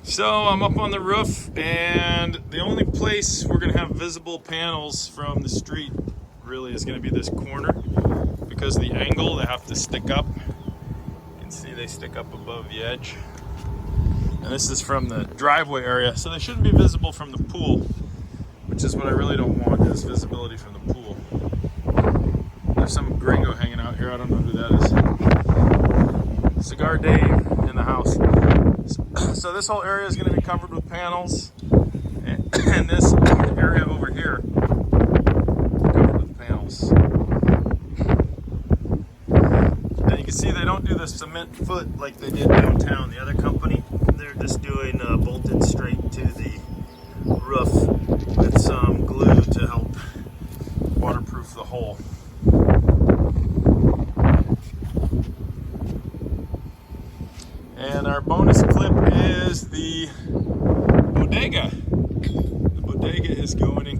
So I'm up on the roof, and the only place we're gonna have visible panels from the street really is gonna be this corner, because the angle, they have to stick up. You can see they stick up above the edge. And this is from the driveway area, so they shouldn't be visible from the pool, which is what I really don't want, is visibility from the pool. There's some gringo hanging out here, I don't know who that is. Cigar Dave in the house. So this whole area is going to be covered with panels, and this area over here covered with panels. And you can see they don't do the cement foot like they did downtown. The other company, they're just doing bolted straight to the roof with some glue to help waterproof the hole. And our bonus clip is the bodega. The bodega is going in